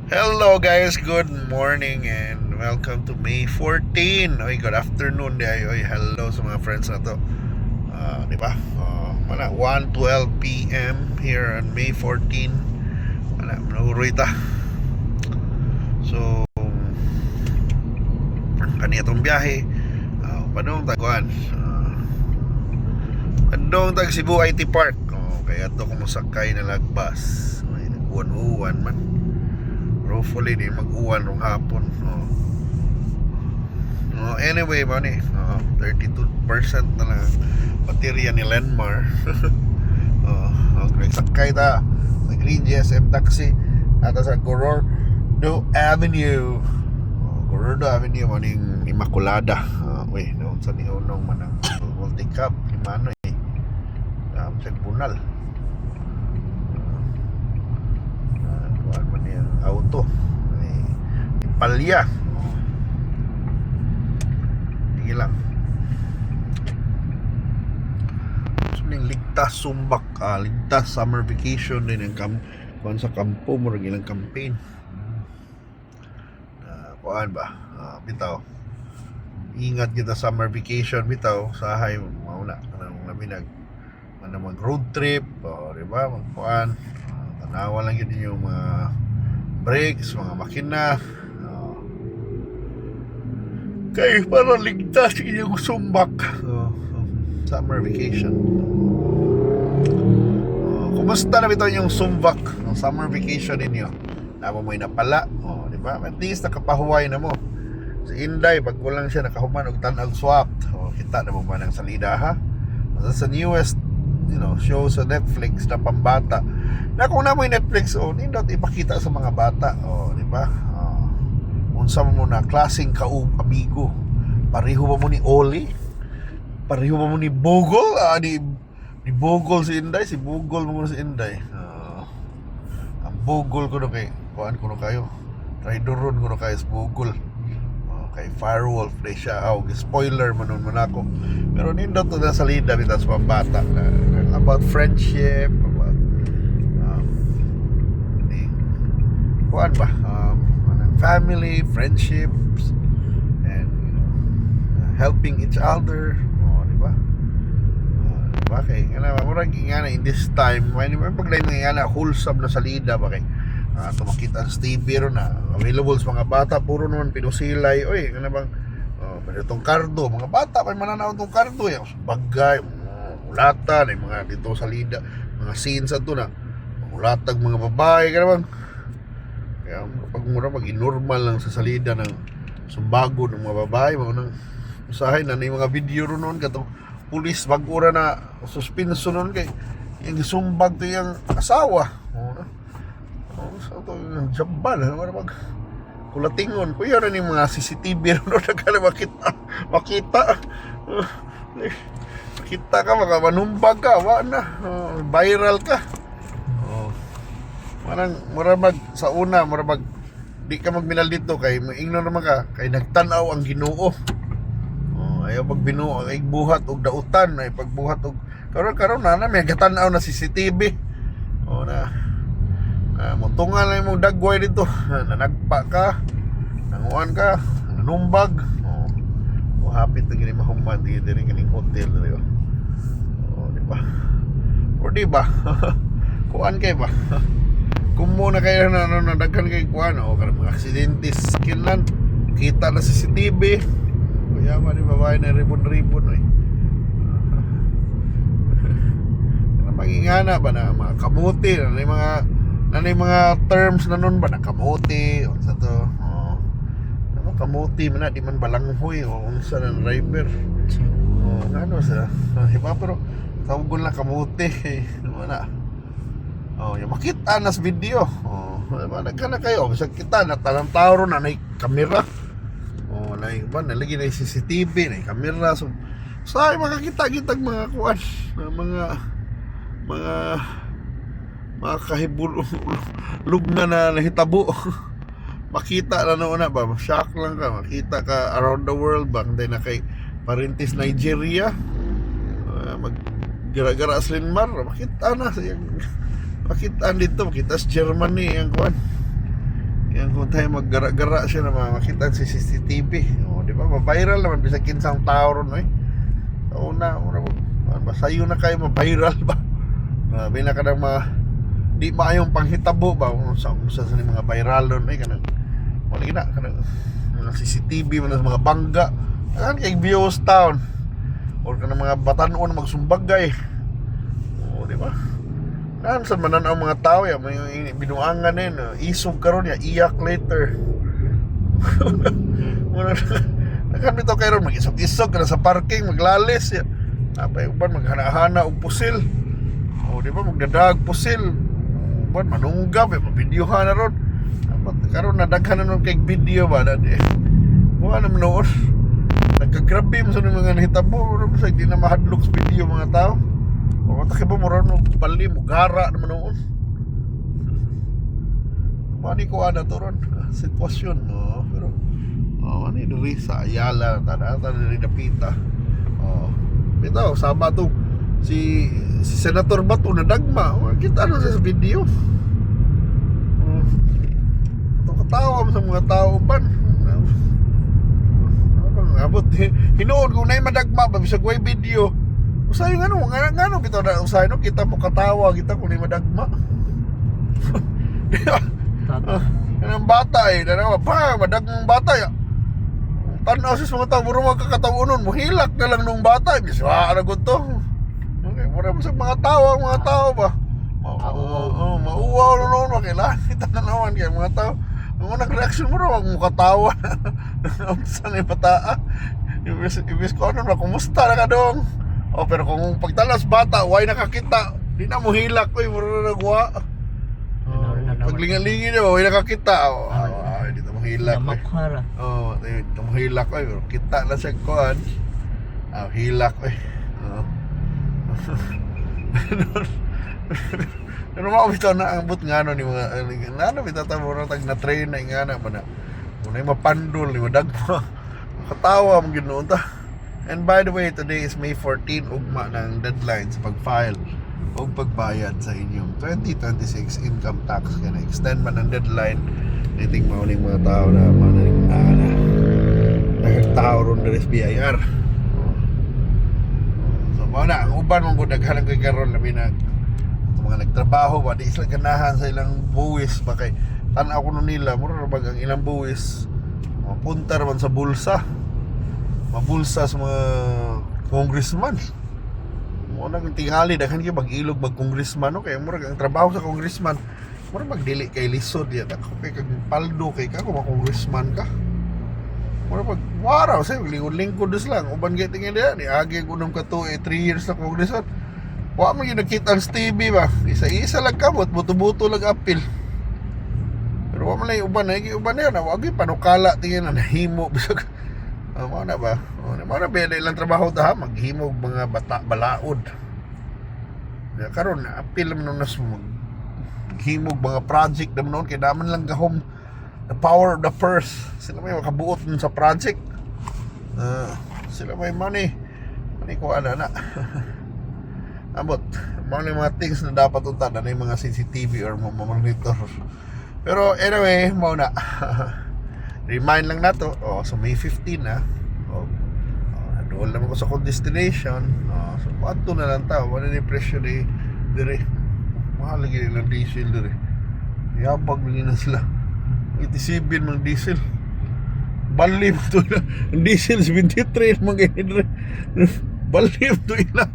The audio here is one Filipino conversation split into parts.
Hello guys, good morning and welcome to May 14. Oy, good afternoon di ay. Oy, hello sa mga friends na to. Di ba? Mana 1:12 p.m. here on May 14. Mana nahuroy ta. So, kanitong biyahe padong taguan. Padong tag Cebu IT Park. Kaya to kung masakay na lagbas. Ay, nag-uwan-uwan man. Hopefully di mag-uwan rong hapon. Anyway man 32% na lang baterya ni Lenmar. Nagsakay ta sa Green GSM taxi at sa Gorordo Avenue. Gorordo Avenue maning Immaculada. Uy, noon sa nihunong manang World Cup ni Manoy. Sa Bunal. Kuan man yung auto ay palya. Sige lang. Suning ligtas sumbak, ligtas summer vacation din ang kuan sa kampo mo rin ilang campaign. Kuan ba? Bitaw. Ingat kita summer vacation bitaw sa hay mauna kanang labinag mag road trip di ba magkuan tanawa lang yun yung mga brakes, mga makina kaya para ligtas inyong sumbak summer vacation. Kumusta na ito yung sumbak ng summer vacation ninyo? Namo mo'y napala di ba? At least nakapahuway na mo sa Inday pag kulang siya nakahuman og tan-ag swap kita na mo ba ng salida ha sa newest show sa Netflix na pambata na kung na mo yung Netflix nindot ipakita sa mga bata di ba unsa mo na klaseng amigo pareho ba mo ni Oli pareho ba mo ni Bogol ni Bogol si Inday si Bogol mo si Inday ang Bogol ko no kay kuan ko no kayo traidoron ko no kayo sa Bogol kay Firewolf na siya spoiler manon man ako pero nindot to na salida bitas pambata about friendship about kuan ba family friendships and helping each other di ba diba kay murag nga na in this time when pag nga na wholesome na salida ba kay tumakita sa TV ron na available sa mga bata puro naman pinusilay oy ano bang itong kardo mga bata may mananaw itong kardo yung bagay ulata na mga dito sa lida mga scenes ato na ulatag mga babae ka naman kaya pag mura mag-normal lang sa salida ng sumbago ng mga babae mga nang usahay na yung mga video ron noon katong pulis bagura na suspenso noon kay yung sumbag to yung asawa so ito yung jambal mag kulatingon kuya na yung mga CCTV ron na makita ka manumbag ka na viral ka marabag sa una marabag di ka magminal dito kay maingnon naman ka kay nagtanaw ang Ginoo ayaw pagbinuo ay buhat og dautan ay pagbuhat og karon na may gatanaw na CCTV na mutungan lang mong dagway dito nanagpa ka nanguan ka nanumbag hapit na gini mahuman di kining hotel di ba kuan kay ba kung muna kayo na daghan kay kuan kada mga aksidente skinlan kita na sa CCTV kaya man ni babae na ribon-ribon magingana ba na mga kamuti na mga terms na nun ba na kamuti o sa to kamuti man na di man balanghoy o unsa na driver ano sa iba pero tawgon lang kamuti wala yung makita na sa video nagkana kayo bisag kita na talang tao na may kamera na iba nalagi na yung CCTV na yung kamera so ay makakita-kitag mga kuwan mga kahibulog na nahitabo makita na noon na ba shock lang ka makita ka around the world ba hindi na kay Parintis Nigeria mag gara-gara Aslinmar makita na makita dito makita sa Germany yung kuan yung kung tayo maggara-gara siya na makita sa CCTV. O, di ba? Ma-viral naman bisag kinsang tao ron eh. So, una sayo na kayo ma-viral ba? Bina ka ng mga di maayong panghitabo ba sa mga viral ron eh kanang wala gina kanang mga CCTV man sa mga bangga kan kay views town or kanang mga batanon magsumbagay. O, di ba? Nan sa manan ang mga tao ya may binuangan isog karon ya iyak later. Muna kan bitaw kay ron mag-isog-isog kana sa parking maglalis ya. Apay uban maghana-hana og pusil. O, di ba magdadag pusil. Uban manunggab mabidyohan na ron. Karon nadaghan na ron kay video ba na di. Wa na noon. Nagkagrabe mo sa mga nahitabo sa di na mahadlok sa video mga tao. O taki ba mo ron pali mo gara naman noon. Mani ko ana to ron sitwasyon no pero ani diri sa Ayala tada diri napita. Bitaw sama to si Senator Bato na dagma. Kita ano sa video. Katawa mo sa mga tao ban. Abot hinood ko na madagma ba bisag way video. Usahay ngano bitaw na usahay no kita mo katawa kita kung na madagma. Ang bata dalawa pa madagmang bata ya. Tanaw sa mga tao muro magkakatawunon mo hilak na lang nung bata biswa na gud to. Okay, mura mo sa mga tao ba. Mauwaw noon makailan kita na naman kay mga tao. Ang unang reaksyon mo wag mo katawa. Ang sanay pataa. Ibis ko ano na kumusta na ka dong. O pero kung pagtalas bata way nakakita di na mo hilak ko mura na nagwa. Paglingalingi niyo way nakakita. Di ta mo hilak. Di ta mo hilak pero kita na siya kuan. Hilak Pero mo bitaw na ang but ngano ni mga ngano bitaw ta mo tag na train na ngana ba na. Unay mapandol ni madagma. Katawa mo ginoon ta. And by the way, today is May 14, ugma ng deadline sa pag-file o pagbayad sa inyong 2026 income tax. Kaya na-extend man ang deadline. Niting mauling mga tao na nagtao ron na SBIR. So, mauna, ang uban mong budaghan ng kagaron labi na mga nagtrabaho ba, di sila ganahan sa ilang buwis ba kay tanaw ko nila, mura bag ang ilang buwis mapunta naman sa bulsa. Mabulsa sa mga congressman. Mo nang tingali daghan kay mag-ilog mag congressman no kay mura ang trabaho sa congressman. Mura magdili kay lisod ya ako kay kag paldo kay ka kung congressman ka. Mura pag waraw say lingkod dos lang uban kay tingin dia ni agi kunom ka 3 years sa congressman. Wa man gyud nakita ang TV ba. Isa-isa lang kamot buto-buto lang apil. Pero wa man lay uban na wa gyud panukala tingin na nahimo bisag mo na ba? Mo na bele lang trabaho ta maghimog mga bata balaod. Ya karon apil man nas maghimog mga project damnon kay daman lang gahom the power of the purse. Sila may makabuot sa project. Sila may money ko ana na. Ambot, mga mga things na dapat untan na yung mga CCTV or monitor. Pero anyway, mo na. Remind lang nato, so May 15 na. Doon naman ko sa kong destination. So pato na lang tao, wala ni presyo ni dire. Mahal lagi nilang diesel dire. Yabag na sila. 87 mang diesel. Balim to na. Ang diesel 73 mga dire. Balim to ila.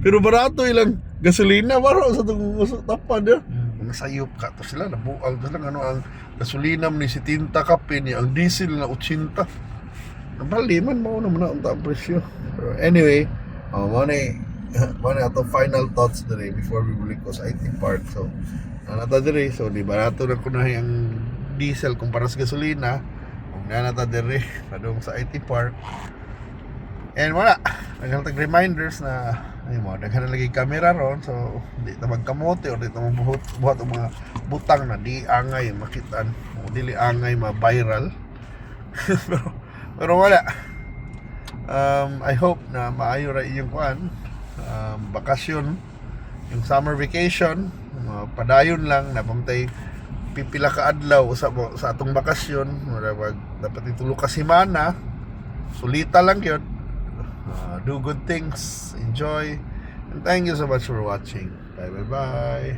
Pero barato ilang gasolina baro sa tong tapan dia. Nasayop ka to sila nabuang to lang ano ang gasolina ni 70 kape ni ang diesel na 80. Nabaliman mo naman ang presyo. Anyway, mo na ato final thoughts today before we balik ko sa IT part. So, nata dire so di barato na kuno ang diesel kumpara sa gasolina. Kung nata dire padung sa IT park. And wala, naghatag reminders na ay mo daghan na lagi camera ron so di ta magkamote or di ta buhat og mga butang na di angay makitaan o dili angay ma-viral. pero wala. I hope na maayo ra inyong kuan bakasyon yung summer vacation padayon lang na pamtay pipila ka adlaw sa atong bakasyon, murag dapat itulog ka semana. Sulita lang yun. Do good things, enjoy, and thank you so much for watching. Bye bye bye.